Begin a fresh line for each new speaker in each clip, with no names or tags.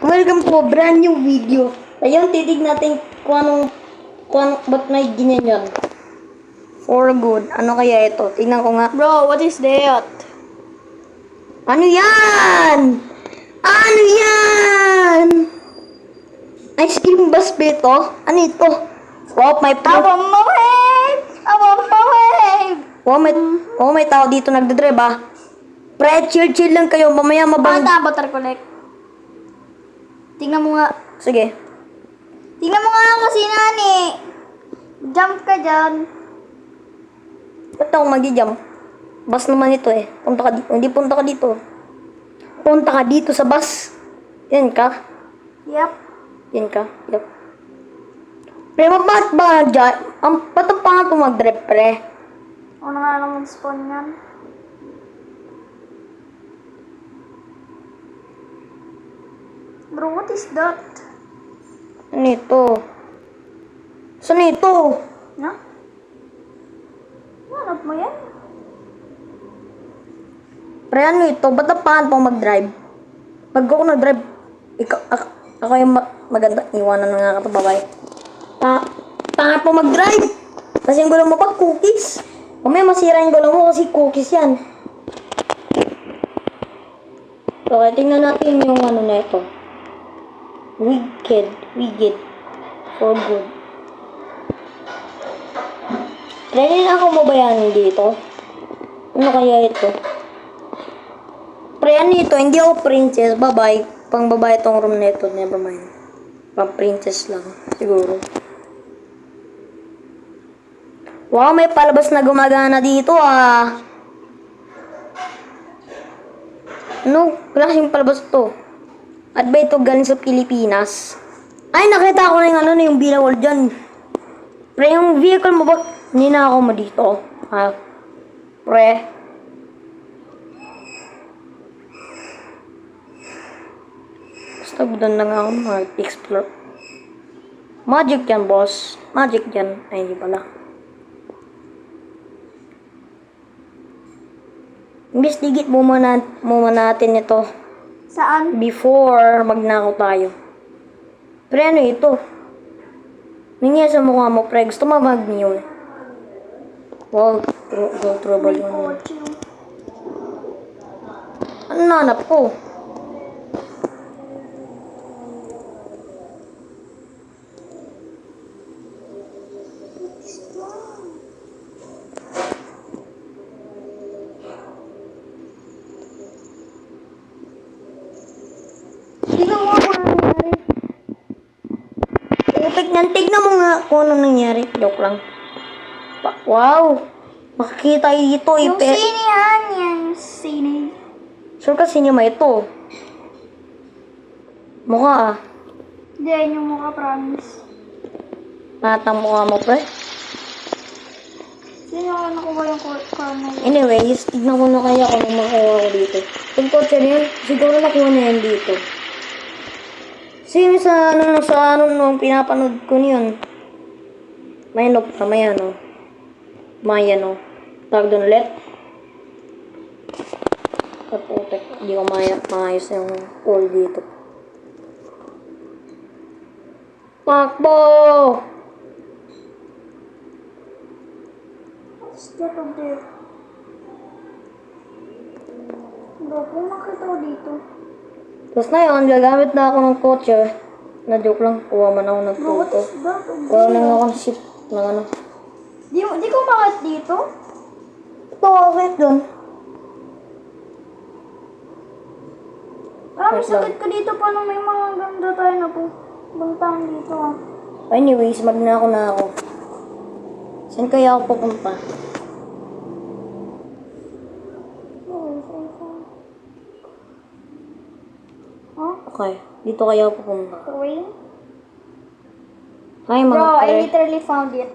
Welcome to a brand new video. Ayun, titig natin kung ba't may ganyan yan. For good. Ano kaya ito? Tingnan ko nga.
Bro, what is that?
Ano yan? Ano yan? Ice cream bus ba ito? Ano ito? Wow, may may tao dito nagdadrive ah. Pre, chill lang kayo. Mamaya mabang...
Butter connect. Tingnan mo nga.
Sige.
Tingnan mo nga kasi nani. Jump ka dyan.
Ba't ako mag-jump? Bus naman ito eh. Punta ka dito. Hindi punta ka dito. Punta ka dito sa bus. Yan ka.
Yep.
Yan ka. Yep. Pre, ba't ba dyan? Ba't ang pangat mo mag-drive, pre?
Ano nga naman spawn yan? Bro, what is that?
Ano ito? Saan ito?
Na? Hanap mo yan?
Pre, ano ito? Ba't ang pangat mo mag-drive? Pag ako nag-drive, ako yung maganda. Iwanan na nga ka ito, babay. Pangat mo mag-drive. Kasi yung gulong mo pag cookies. Mamaya masira yung gulong mo kasi cookies yan. Okay, tingnan natin yung ano na ito. Wicked. For good. Ready na ako mabayanin dito. Ano kaya ito? Pre, ano ito? Hindi ako princess. Bye-bye. Pang babae itong room na ito. Never mind. Pang princess lang. Siguro. Wow, may palabas na gumagana dito ah. Ano? Klaseng palabas to? At ba ito galing sa Pilipinas? Ay, nakita ko na yung ano na yung bilawal dyan. Pre, yung vehicle mo ba? Ninakaw mo dito. Ha? Pre. Basta doon lang ako mag-explore. Magic yan, boss. Magic yan. Ay, hindi pala. Imbis digit mo muna natin ito.
Saan?
Before magnakaw tayo. Pre, ano ito? Nangyay sa mukha mo, pre. Gusto mo mag-new eh. Wow, trouble yun. Ano nanap ko? Tignan mo nga kung ano nangyari. Joke lang. Wow! Makikita dito eh.
Yung sini yan. Yung sini.
Sure kasi niya may ito. Mukha ah.
Hindi, yan yung mukha, promise.
Natang mukha mo pre.
Sino ako nakuha yung corner?
Anyways, tignan ko na kaya kung makuha ko dito. Yung kotse na yun, siguro nakuha na yan dito. Sino sa ano nung pinapanood ko niyon? May ano pa, may ano. May ano. Tag doon ulit. Kaputek, hindi ko maayos yung call dito. Pakbo!
What's that up there? Bro, kung makita ko dito.
Tapos na yun, gagamit na ako ng kotse. Na-joke lang, kuha man ako ng
Bro, what
tuto.
is that up
Kuha
there?
lang ako ng ship ng ano.
Di ko makit dito?
Ito, okay doon.
May sakit ka dito pa nung may mga ganda tayo na po. Bantahan dito ah.
Anyways, magnako na ako. Saan kaya ako pupunta?
Huh?
Okay, dito kaya ako pupunta.
Rain?
Hi mga
Bro, I
pre.
literally found it.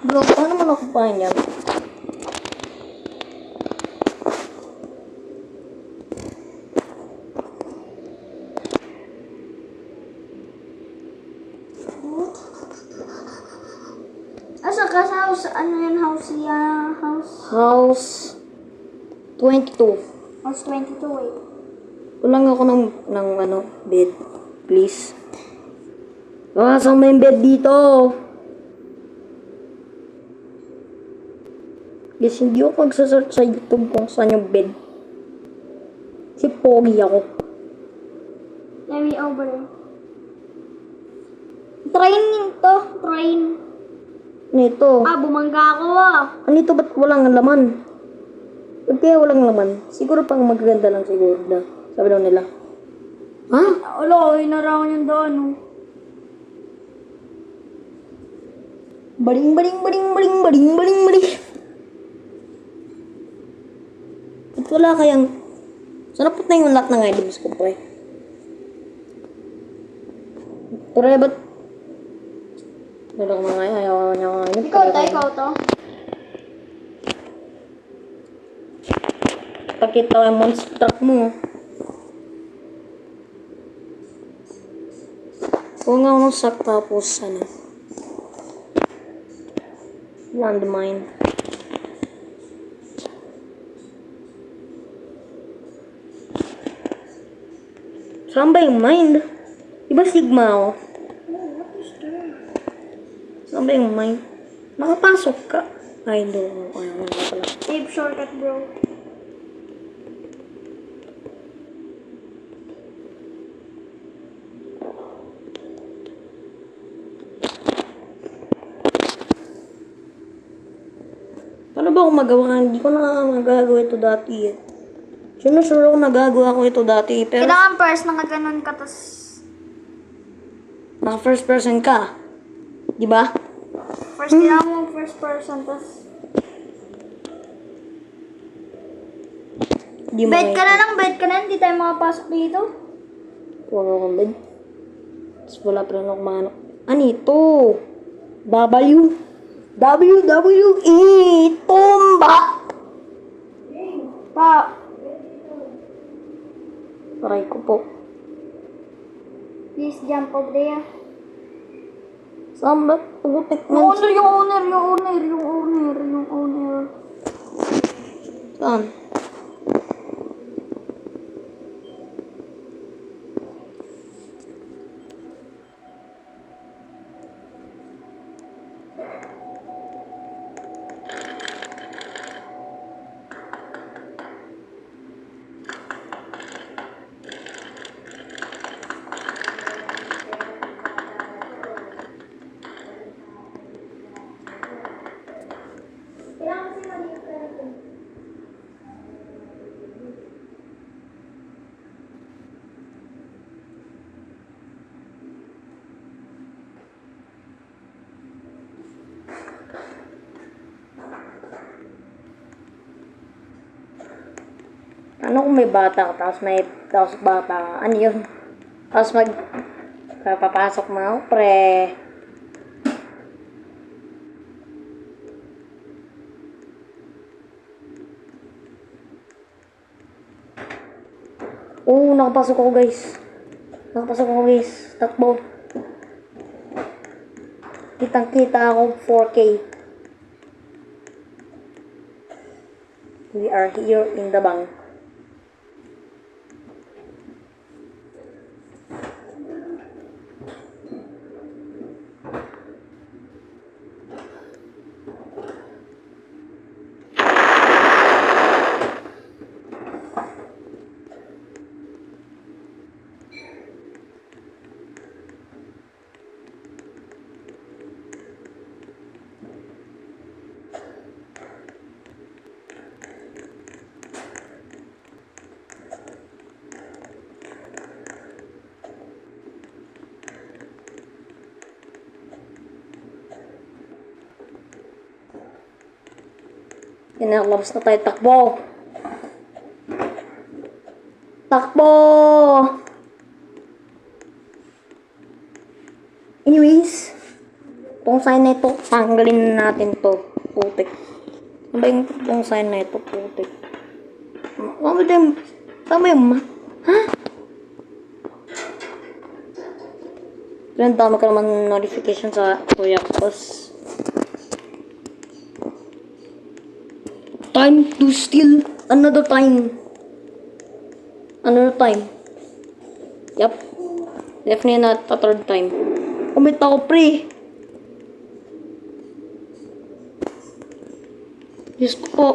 Bro, paano mo nakupahan yan?
Asa ka sa house? Ano yan house? House?
House 22.
House 22 eh.
Kulang ako ng bed. Please. Saan may bed dito? Guys, hindi ako magsasearch sa YouTube kung saan yung bed. Kasi pogi ako.
Let me over. Train to. Train.
Nito.
Bumangga ako ah.
Anito ba't walang laman? Ba't kaya walang laman? Siguro pang magaganda lang siguro na. Sabi daw nila. Ha?
Wala, inarawan yung daan oh.
Baling, baling, baling, baling, baling, baling, baling. Ba't wala kayang... Sana put na yung lahat ng items ko, pre. Pre, ba't... Wala ko mga ayaw niya ko ngayon.
Ikaw to.
Pakita ko yung monster truck mo. Huwag nga akong sak tapos landmine. Saan ba yung mine? Diba Sigma ako? Saan ba yung mine? Nakapasok ka. Ay, doon. Ay, wala pala.
Save shortcut bro.
Paano ba ako magawa? Hindi ko na magagawa ito dati eh. Sure ako nagagawa ko ito dati. Pero
Kailangan first nakaganon ka tas...
naka first person ka. Diba?
First kailangan mo first person tas...
Di mo
Bed ka na lang, bed ka na. Hindi tayo makapasok dito.
Huwag akong bed. Tapos wala pa rin ako manok. Anito? WWE Tumba!
Pa,
Aray ko po.
please jump over there.
Saan ba? Putik
Yung
man.
owner.
Saan? Ano kung may bata ka, tapos bata ka, ano yun? Tapos papasok mo ako, pre. Oo, nakapasok ako guys. Takbo. Kitang-kita ako 4K. We are here in the bank. Labas na tayo. Takbo! Anyways, itong sign na ito, tanggalin natin to. Putik. Ano ba yung itong sign na ito? Putik. Tama yung ha? Pero dami ka naman notification sa Kuya Kapos. Time to steal another time. Yup. Definitely not the third time. Kumit ako, pre. Diyos ko po.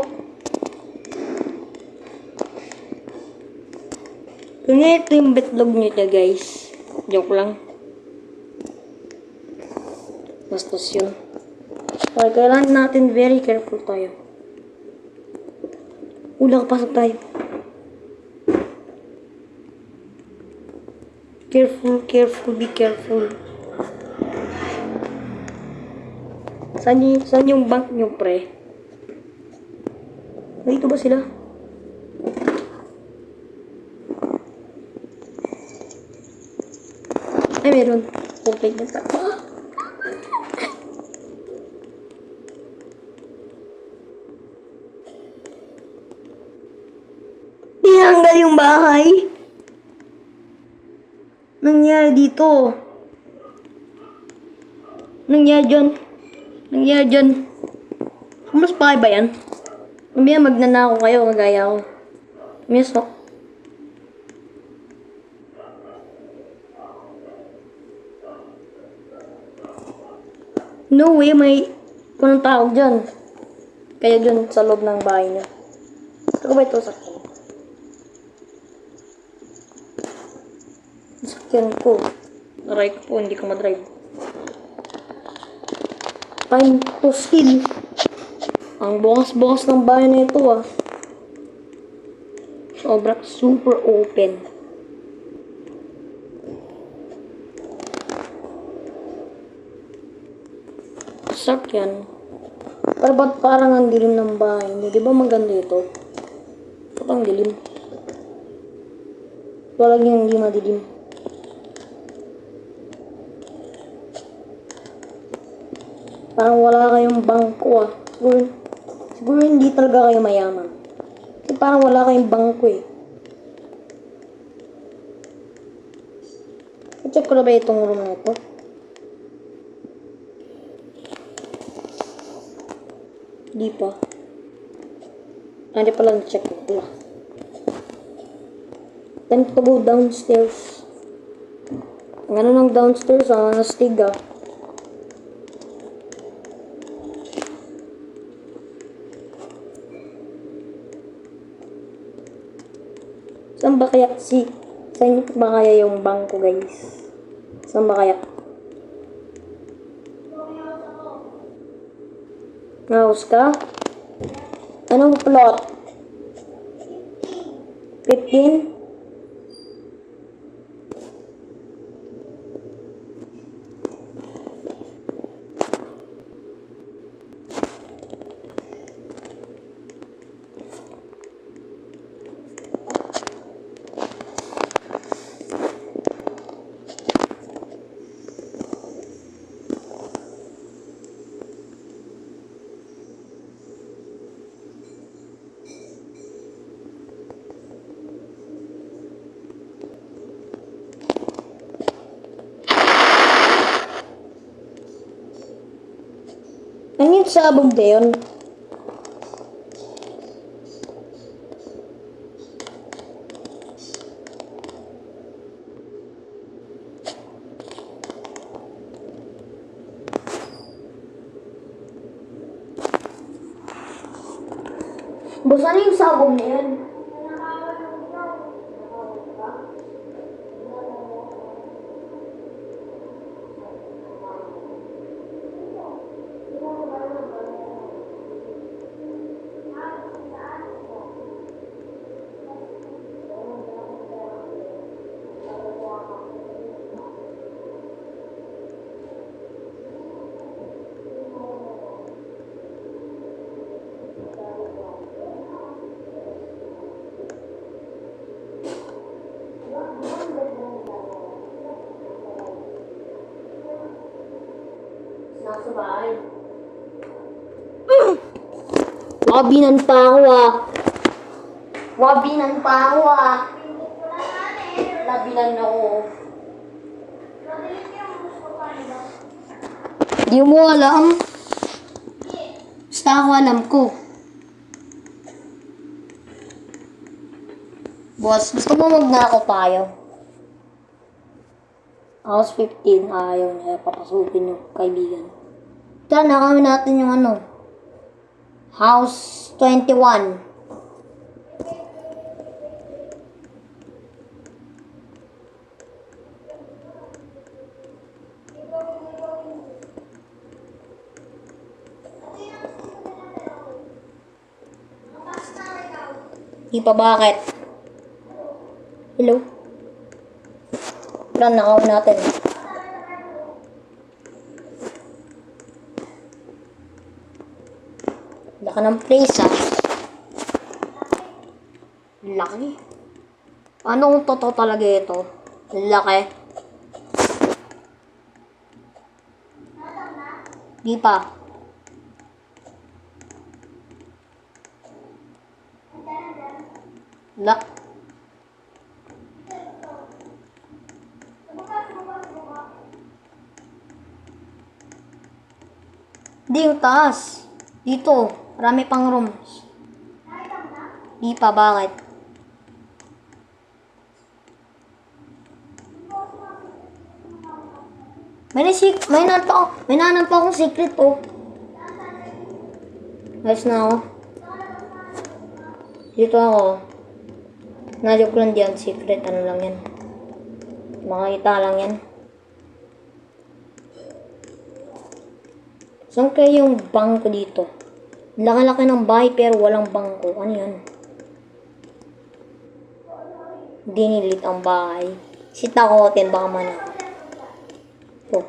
Kanya ito yung betlog nito, guys. Joke lang. Bastos yun. Okay, kailangan natin very careful tayo. Pasok tayo. Careful, be careful. Saan yung bank nyo, pre? Dito ba sila? Ay, meron. Okay, nagka. Tinanggal yung bahay. Nangyari dito. Nangyari dyan. Mas pa ba yan? Mamaya magnanako kayo, kagaya ko. Miso. No way, may punong tao dyan. Kaya dyan sa loob ng bahay niya. Ito ba ito sakyan? Sakyan ko. Aray ko po, hindi ko madrive. Time to steal. Ang bukas-bukas ng bahay na ito ah. Sobrang super open. Sakyan. Pero ba't parang ang dilim ng bahay? Hindi ba maganda ito? Ba't ang dilim? Walang yung hindi madilim. Parang wala kayong bangko ah. Siguro hindi talaga kayo mayaman. Kasi parang wala kayong bangko eh. Check ko na ba itong room na ito? Di pa. Hindi pala na-check ko pala. Time to go downstairs. Ang ano ng downstairs nastig ah. Saan ba kaya saan ba kaya yung bangko, guys? Saan ba kaya? House ka? Anong plot? 15? Ano yung sabog na yun? Boss, ano yung sabog na yun? Nasa bahay. Wabinan pa ako ah. Wabinan pa ako ah. Labinan ako. Di mo alam. Basta ako alam ko. Boss, gusto mo magnako tayo? House 15, ayaw niya. Papasukin yung kaibigan. Tara, nakawin natin yung ano. House 21. Di pa bakit? Hello? Tara, nakawin natin. Laki ng place, ha? Laki. Paano kung totoo talaga ito? Laki. Di pa. La. Di yung taas. Dito. Marami pang rooms. Di pa, bakit? May nanan pa akong secret, oh. Ayos na ako. Dito ako. Na-joke lang diyan, secret, ano lang yan. Makakita lang yan. Saan kaya yung bangko dito? Laki-laki ng bahay pero walang bangko. Ano yan? Dinilit ang bahay. Sitakotin, baka manakaw. Oh.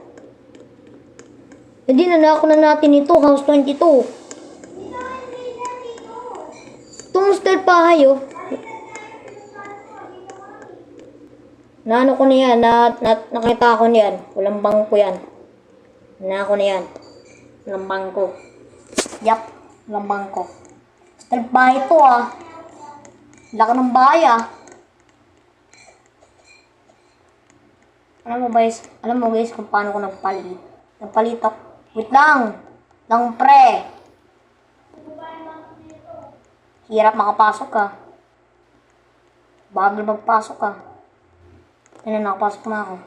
Hindi nanako na natin ito, House 22. Itong style bahay, oh. Naano ko na yan, nakita ko niyan. Walang bangko yan. Nako na yan. Walang bangko. Yap, walang bangko. Style bahay ito, ah. Laki ng bahay, ah. Alam mo guys kung paano ko nagpalit. Nagpalit ako. Wait lang. Lang pre. Hirap makapasok ka. Bagal magpasok ka. Ayun, nakapasok na ako.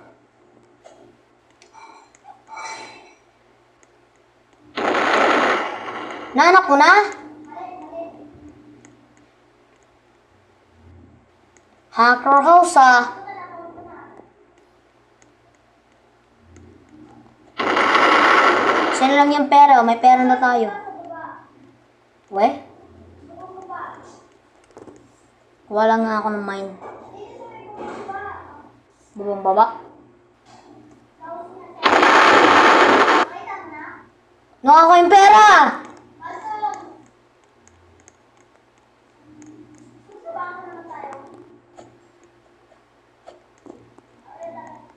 Naanak ko na? Hacker house, ah. Saan lang yung pera? May pera na tayo. We? Wala nga ako ng mine. Bubong baba. Nakuha ko yung pera!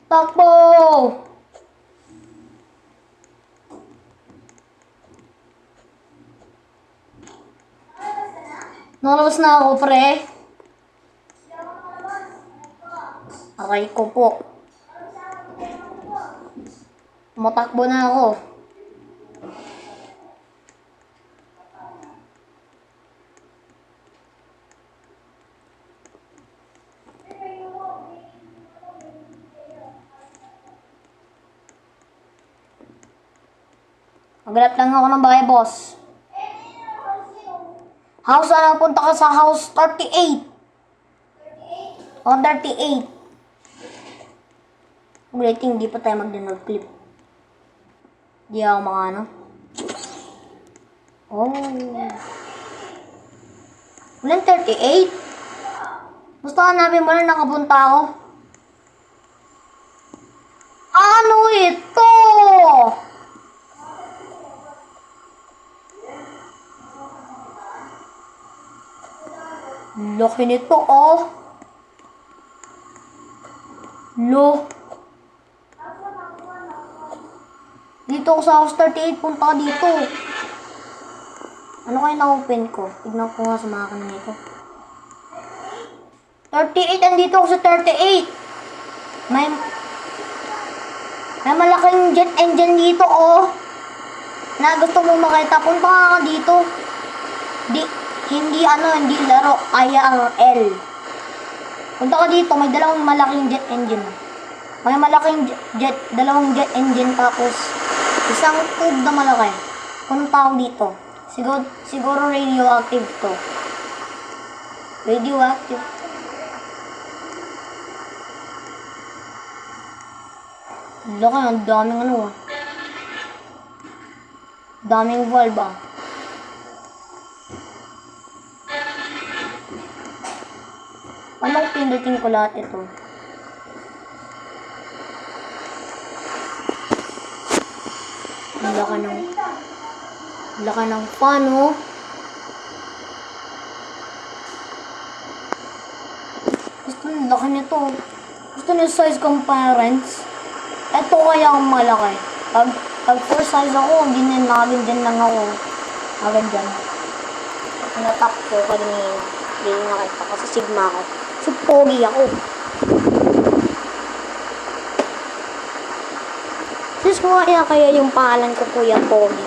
Takbo! Nakalabas na ako, pre. Aray ko po. Matakbo na ako. Maghanap lang ako ng bahay, boss. House na lang, punta ka sa house 38. O, 38. Rating, hindi pa tayo mag-dinner clip. Hindi ako makano. Oh. Walang 38. Gusto hanapin mo na nakapunta ako. Ano ito? Laki nito, oh. Lo. Dito ako sa house 38, punta ka dito. Ano kayo na-open ko? Tignan ko nga sa makina nito. 38, andito ako sa 38. May malaking jet engine dito, oh. Na gusto mo makita, punta ka dito. Hindi laro, IRL. Punta ka dito, may dalawang malaking jet engine. May malaking jet, dalawang jet engine tapos isang tube na malaki. Anong tawag dito? Siguro radioactive to. Radioactive. Laki, ang daming ano ah. Daming valve ah. Anong pindutin ko lahat ito? Ang laki ng fan, oh. Gusto ang laki nito. Gusto niyo size comparance? Ito kaya ang malaki. Pag full size ako, hindi na naging dyan lang ako. Agad dyan. Natap ko kanina. Hindi nyo nakita kasi sigma ako. So, pogi ako. Sis ko kaya yung pangalan ko, Kuya Pogi.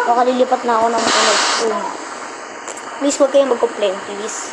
Baka lilipat na ako ng ano. Please, huwag kayong mag-complain, please.